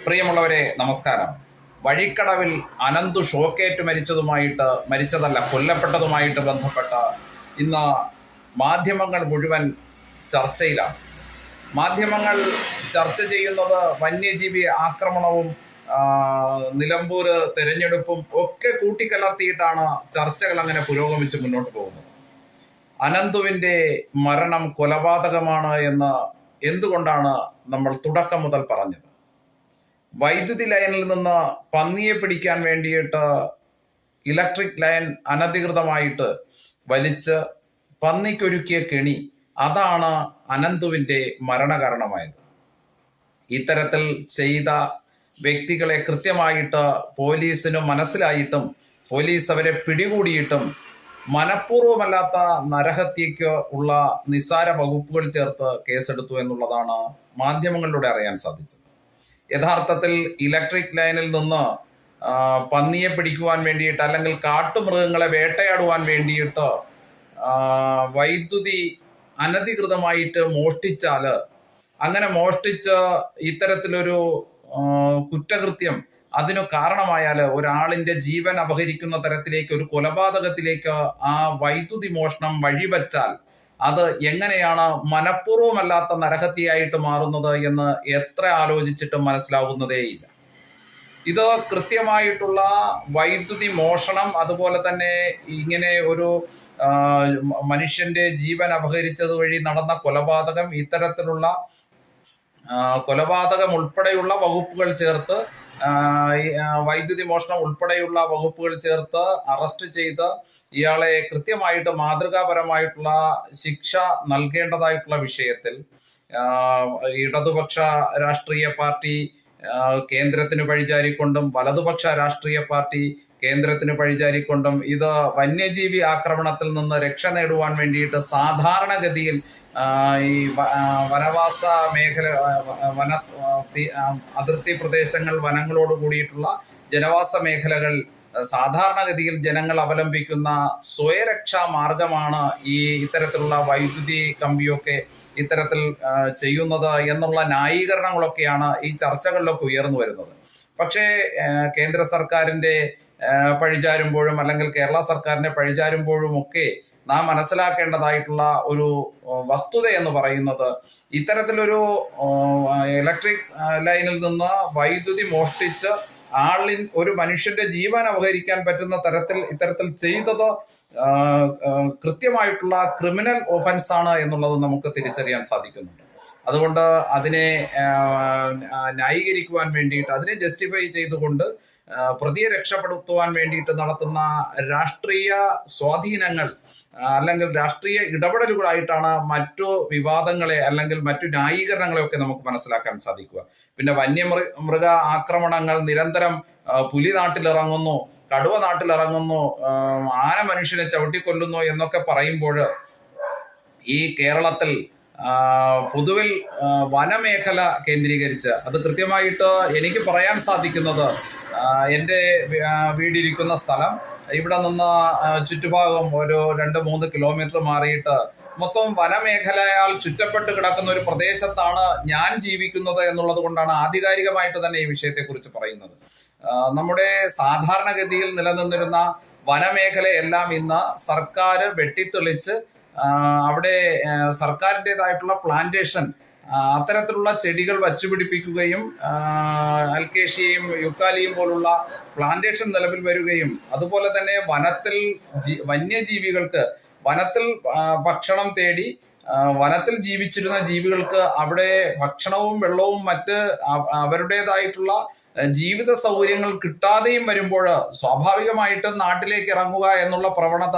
പ്രിയമുള്ളവരെ നമസ്കാരം. വഴിക്കടവിൽ അനന്തു ഷോക്കേറ്റ് കൊല്ലപ്പെട്ടതുമായിട്ട് ബന്ധപ്പെട്ട ഇന്ന് മാധ്യമങ്ങൾ മുഴുവൻ ചർച്ചയിലാണ്. മാധ്യമങ്ങൾ ചർച്ച ചെയ്യുന്നത് വന്യജീവി ആക്രമണവും നിലമ്പൂർ തെരഞ്ഞെടുപ്പും ഒക്കെ കൂട്ടിക്കലർത്തിയിട്ടാണ് ചർച്ചകൾ അങ്ങനെ പുരോഗമിച്ച് മുന്നോട്ട് പോകുന്നത്. അനന്തുവിൻ്റെ മരണം കൊലപാതകമാണ് എന്ന് എന്തുകൊണ്ടാണ് നമ്മൾ തുടക്കം മുതൽ പറഞ്ഞത്? വൈദ്യുതി ലൈനിൽ നിന്ന് പന്നിയെ പിടിക്കാൻ വേണ്ടിയിട്ട് ഇലക്ട്രിക് ലൈൻ അനധികൃതമായിട്ട് വലിച്ച് പന്നിക്കൊരുക്കിയ കെണി, അതാണ് അനന്തുവിൻ്റെ മരണകാരണമായത്. ഇത്തരത്തിൽ ചെയ്ത വ്യക്തികളെ കൃത്യമായിട്ട് പോലീസിന് മനസ്സിലായിട്ടും പോലീസ് അവരെ പിടികൂടിയിട്ടും മനഃപൂർവ്വമല്ലാത്ത നരഹത്യയ്ക്ക് ഉള്ള നിസ്സാര വകുപ്പുകൾ ചേർത്ത് കേസെടുത്തു എന്നുള്ളതാണ് മാധ്യമങ്ങളിലൂടെ അറിയാൻ സാധിച്ചത്. യഥാർത്ഥത്തിൽ ഇലക്ട്രിക് ലൈനിൽ നിന്ന് പന്നിയെ പിടിക്കുവാൻ വേണ്ടിയിട്ട് അല്ലെങ്കിൽ കാട്ടുമൃഗങ്ങളെ വേട്ടയാടുവാൻ വേണ്ടിയിട്ട് വൈദ്യുതി അനധികൃതമായിട്ട് മോഷ്ടിച്ചാൽ, അങ്ങനെ മോഷ്ടിച്ച് ഇത്തരത്തിലൊരു കുറ്റകൃത്യം അതിനു കാരണമായാൽ, ഒരാളിൻ്റെ ജീവൻ അപഹരിക്കുന്ന തരത്തിലേക്ക്, ഒരു കൊലപാതകത്തിലേക്ക് ആ വൈദ്യുതി മോഷണം വഴിവെച്ചാൽ അത് എങ്ങനെയാണ് മനഃപൂർവ്വമല്ലാത്ത നരഹത്യയായിട്ട് മാറുന്നത് എന്ന് എത്ര ആലോചിച്ചിട്ടും മനസ്സിലാവുന്നതേയില്ല. ഇത് കൃത്യമായിട്ടുള്ള വൈദ്യുതി മോഷണം, അതുപോലെ തന്നെ ഇങ്ങനെ ഒരു മനുഷ്യന്റെ ജീവൻ അപഹരിച്ചത് വഴി നടന്ന കൊലപാതകം, ഇത്തരത്തിലുള്ള കൊലപാതകം ഉൾപ്പെടെയുള്ള വകുപ്പുകൾ ചേർത്ത്, വൈദ്യുതി മോഷണം ഉൾപ്പെടെയുള്ള വകുപ്പുകൾ ചേർത്ത് അറസ്റ്റ് ചെയ്ത് ഇയാളെ കൃത്യമായിട്ട് മാതൃകാപരമായിട്ടുള്ള ശിക്ഷ നൽകേണ്ടതായിട്ടുള്ള വിഷയത്തിൽ ഇടതുപക്ഷ രാഷ്ട്രീയ പാർട്ടി കേന്ദ്രത്തിന് പഴിചാരിക്കൊണ്ടും വലതുപക്ഷ രാഷ്ട്രീയ പാർട്ടി കേന്ദ്രത്തിന് പഴിചാരിക്കൊണ്ടും ഇത് വന്യജീവി ആക്രമണത്തിൽ നിന്ന് രക്ഷ നേടുവാൻ വേണ്ടിയിട്ട് സാധാരണഗതിയിൽ ഈ വനവാസ മേഖല, അതിർത്തി പ്രദേശങ്ങൾ, വനങ്ങളോട് കൂടിയിട്ടുള്ള ജനവാസ മേഖലകൾ സാധാരണഗതിയിൽ ജനങ്ങൾ അവലംബിക്കുന്ന സ്വയരക്ഷാ മാർഗമാണ് ഈ ഇത്തരത്തിലുള്ള വൈദ്യുതി കമ്പിയൊക്കെ ഇത്തരത്തിൽ ചെയ്യുന്നത് എന്നുള്ള ന്യായീകരണങ്ങളൊക്കെയാണ് ഈ ചർച്ചകളിലൊക്കെ ഉയർന്നു വരുന്നത്. പക്ഷേ കേന്ദ്ര സർക്കാരിൻ്റെ പഴിചാരുമ്പോഴും അല്ലെങ്കിൽ കേരള സർക്കാരിനെ പഴിചാരുമ്പോഴും ഒക്കെ നാം മനസ്സിലാക്കേണ്ടതായിട്ടുള്ള ഒരു വസ്തുത എന്ന് പറയുന്നത്, ഇത്തരത്തിലൊരു ഇലക്ട്രിക് ലൈനിൽ നിന്ന് വൈദ്യുതി മോഷ്ടിച്ച് ഒരു മനുഷ്യന്റെ ജീവൻ അപഹരിക്കാൻ പറ്റുന്ന തരത്തിൽ ഇത്തരത്തിൽ ചെയ്തത് കൃത്യമായിട്ടുള്ള ക്രിമിനൽ ഒഫൻസ് ആണ് എന്നുള്ളത് നമുക്ക് തിരിച്ചറിയാൻ സാധിക്കുന്നുണ്ട്. അതുകൊണ്ട് അതിനെ ന്യായീകരിക്കുവാൻ വേണ്ടിയിട്ട്, അതിനെ ജസ്റ്റിഫൈ ചെയ്തുകൊണ്ട് പ്രതിയെ രക്ഷപ്പെടുത്തുവാൻ വേണ്ടിയിട്ട് നടത്തുന്ന രാഷ്ട്രീയ സ്വാധീനങ്ങൾ അല്ലെങ്കിൽ രാഷ്ട്രീയ ഇടപെടലുകളായിട്ടാണ് മറ്റു വിവാദങ്ങളെ അല്ലെങ്കിൽ മറ്റു ന്യായീകരണങ്ങളെയൊക്കെ നമുക്ക് മനസ്സിലാക്കാൻ സാധിക്കുക. പിന്നെ വന്യമൃഗ ആക്രമണങ്ങൾ നിരന്തരം, പുലി നാട്ടിലിറങ്ങുന്നു, കടുവ നാട്ടിലിറങ്ങുന്നു, ആന മനുഷ്യനെ ചവിട്ടിക്കൊല്ലുന്നു എന്നൊക്കെ പറയുമ്പോൾ ഈ കേരളത്തിൽ പൊതുവിൽ വനമേഖല കേന്ദ്രീകരിച്ച്, അത് കൃത്യമായിട്ട് എനിക്ക് പറയാൻ സാധിക്കുന്നത്, എൻ്റെ വീടിരിക്കുന്ന സ്ഥലം, ഇവിടെ നിന്ന് ചുറ്റുഭാഗം ഒരു 2-3 കിലോമീറ്റർ മാറിയിട്ട് മൊത്തം വനമേഖലയാൽ ചുറ്റപ്പെട്ട് കിടക്കുന്ന ഒരു പ്രദേശത്താണ് ഞാൻ ജീവിക്കുന്നത് എന്നുള്ളത് കൊണ്ടാണ് ആധികാരികമായിട്ട് തന്നെ ഈ വിഷയത്തെക്കുറിച്ച് പറയുന്നത്. നമ്മുടെ സാധാരണഗതിയിൽ നിലനിന്നിരുന്ന വനമേഖലയെല്ലാം ഇന്ന് സർക്കാർ വെട്ടിത്തെളിച്ച് അവിടെ സർക്കാരിൻ്റെതായിട്ടുള്ള പ്ലാന്റേഷൻ, അത്തരത്തിലുള്ള ചെടികൾ വച്ചുപിടിപ്പിക്കുകയും അൽക്കേഷ്യയും യുക്കാലിയും പോലുള്ള പ്ലാന്റേഷൻ നിലവിൽ വരികയും, അതുപോലെ തന്നെ വന്യജീവികൾക്ക് വനത്തിൽ ഭക്ഷണം തേടി വനത്തിൽ ജീവിച്ചിരുന്ന ജീവികൾക്ക് അവിടെ ഭക്ഷണവും വെള്ളവും മറ്റ് അവരുടേതായിട്ടുള്ള ജീവിത സൗകര്യങ്ങൾ കിട്ടാതെയും വരുമ്പോൾ സ്വാഭാവികമായിട്ടും നാട്ടിലേക്ക് ഇറങ്ങുക എന്നുള്ള പ്രവണത,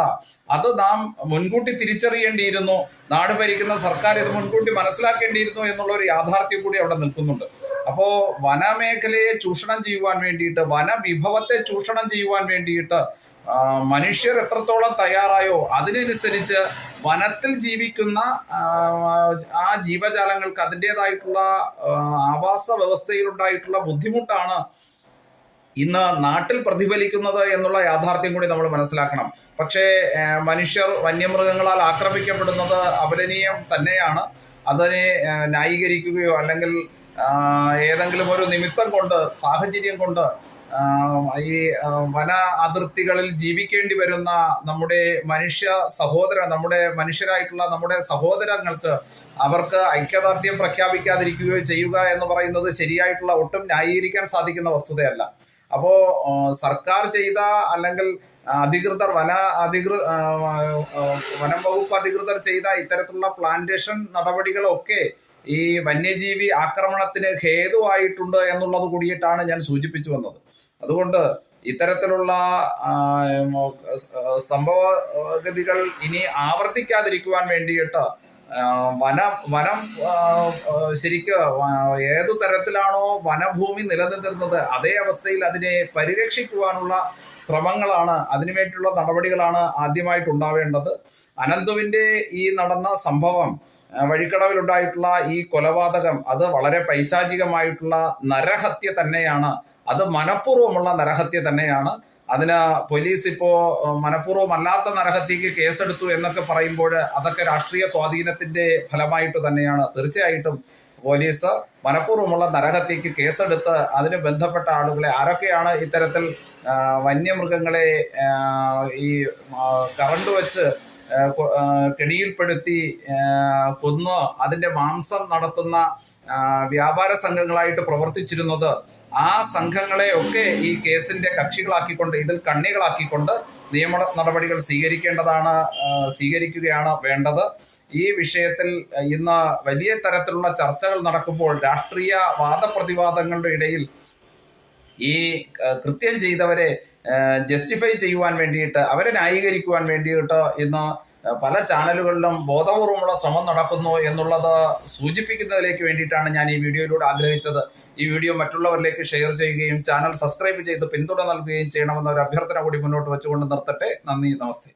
അത് നാം മുൻകൂട്ടി തിരിച്ചറിയേണ്ടിയിരുന്നു. നാട് ഭരിക്കുന്ന സർക്കാർ ഇത് മുൻകൂട്ടി മനസ്സിലാക്കേണ്ടിയിരുന്നു എന്നുള്ള ഒരു യാഥാർത്ഥ്യം കൂടി അവിടെ നിൽക്കുന്നുണ്ട്. അപ്പോൾ വനമേഖലയെ ചൂഷണം ചെയ്യുവാൻ വേണ്ടിയിട്ട്, വനവിഭവത്തെ ചൂഷണം ചെയ്യുവാൻ വേണ്ടിയിട്ട് മനുഷ്യർ എത്രത്തോളം തയ്യാറായോ അതിനനുസരിച്ച് വനത്തിൽ ജീവിക്കുന്ന ആ ജീവജാലങ്ങൾക്ക് അതിൻ്റെതായിട്ടുള്ള ആവാസ വ്യവസ്ഥയിലുണ്ടായിട്ടുള്ള ബുദ്ധിമുട്ടാണ് ഇന്ന് നാട്ടിൽ പ്രതിഫലിക്കുന്നത് എന്നുള്ള യാഥാർത്ഥ്യം കൂടി നമ്മൾ മനസ്സിലാക്കണം. പക്ഷേ മനുഷ്യർ വന്യമൃഗങ്ങളാൽ ആക്രമിക്കപ്പെടുന്നത് അപലനീയം തന്നെയാണ്. അതിനെ ന്യായീകരിക്കുകയോ അല്ലെങ്കിൽ ഏതെങ്കിലും ഒരു നിമിത്തം കൊണ്ട്, സാഹചര്യം കൊണ്ട് ഈ വന അതിർത്തികളിൽ ജീവിക്കേണ്ടി വരുന്ന നമ്മുടെ നമ്മുടെ മനുഷ്യരായിട്ടുള്ള നമ്മുടെ സഹോദരങ്ങൾക്ക് അവർക്ക് ഐക്യദാർഢ്യം പ്രഖ്യാപിക്കാതിരിക്കുകയോ ചെയ്യുക എന്ന് പറയുന്നത് ശരിയായിട്ടുള്ള, ഒട്ടും ന്യായീകരിക്കാൻ സാധിക്കുന്ന വസ്തുതയല്ല. അപ്പോ സർക്കാർ ചെയ്ത, അല്ലെങ്കിൽ വനം വകുപ്പ് അധികൃതർ ചെയ്ത ഇത്തരത്തിലുള്ള പ്ലാന്റേഷൻ നടപടികളൊക്കെ ഈ വന്യജീവി ആക്രമണത്തിന് ഹേതുവായിട്ടുണ്ട് എന്നുള്ളത് കൂടിയിട്ടാണ് ഞാൻ സൂചിപ്പിച്ചു വന്നത്. അതുകൊണ്ട് ഇത്തരത്തിലുള്ള സംഭവഗതികൾ ഇനി ആവർത്തിക്കാതിരിക്കുവാൻ വേണ്ടിയിട്ട് വനം ശരിക്ക് ഏതു തരത്തിലാണോ വനഭൂമി നിലനിന്നിരുന്നത് അതേ അവസ്ഥയിൽ അതിനെ പരിരക്ഷിക്കുവാനുള്ള ശ്രമങ്ങളാണ്, അതിനുവേണ്ടിയുള്ള നടപടികളാണ് ആദ്യമായിട്ടുണ്ടാവേണ്ടത്. അനന്തുവിന്റെ ഈ നടന്ന സംഭവം, വഴിക്കടവിലുണ്ടായിട്ടുള്ള ഈ കൊലപാതകം, അത് വളരെ പൈശാചികമായിട്ടുള്ള നരഹത്യ തന്നെയാണ്. അത് മനഃപൂർവ്വമുള്ള നരഹത്യ തന്നെയാണ്. അതിന് പോലീസ് ഇപ്പോ മനഃപൂർവ്വമല്ലാത്ത നരഹത്യക്ക് കേസെടുത്തു എന്നൊക്കെ പറയുമ്പോൾ അതൊക്കെ രാഷ്ട്രീയ സ്വാധീനത്തിന്റെ ഫലമായിട്ട് തന്നെയാണ്. തീർച്ചയായിട്ടും പോലീസ് മനഃപൂർവ്വമുള്ള നരഹത്യക്ക് കേസെടുത്ത് അതിന് ബന്ധപ്പെട്ട ആളുകളെ, ആരൊക്കെയാണ് ഇത്തരത്തിൽ വന്യമൃഗങ്ങളെ ഈ കറണ്ട് വെച്ച് കെണിയിൽപ്പെടുത്തി കൊന്ന് അതിന്റെ മാംസം നടത്തുന്ന വ്യാപാര സംഘങ്ങളായിട്ട് പ്രവർത്തിച്ചിരുന്നത്, ആ സംഘങ്ങളെ ഒക്കെ ഈ കേസിന്റെ കക്ഷികളാക്കിക്കൊണ്ട്, ഇതിൽ കണ്ണികളാക്കിക്കൊണ്ട് നിയമ നടപടികൾ സ്വീകരിക്കുകയാണ് വേണ്ടത്. ഈ വിഷയത്തിൽ ഇന്ന് വലിയ തരത്തിലുള്ള ചർച്ചകൾ നടക്കുമ്പോൾ രാഷ്ട്രീയ വാദപ്രതിവാദങ്ങളുടെ ഇടയിൽ ഈ കൃത്യം ചെയ്തവരെ ജസ്റ്റിഫൈ ചെയ്യുവാൻ വേണ്ടിയിട്ട്, അവരെ ന്യായീകരിക്കുവാൻ വേണ്ടിയിട്ട് ഇന്ന് പല ചാനലുകളിലും ബോധപൂർവമുള്ള ശ്രമം നടക്കുന്നു എന്നുള്ളത് സൂചിപ്പിക്കുന്നതിലേക്ക് വേണ്ടിയിട്ടാണ് ഞാൻ ഈ വീഡിയോയിലൂടെ ആഗ്രഹിച്ചത്. ഈ വീഡിയോ മറ്റുള്ളവരിലേക്ക് ഷെയർ ചെയ്യുകയും ചാനൽ സബ്സ്ക്രൈബ് ചെയ്ത് പിന്തുണ നൽകുകയും ചെയ്യണമെന്ന ഒരു അഭ്യർത്ഥന കൂടി മുന്നോട്ട് വെച്ചുകൊണ്ട് നിർത്തട്ടെ. നന്ദി, നമസ്തേ.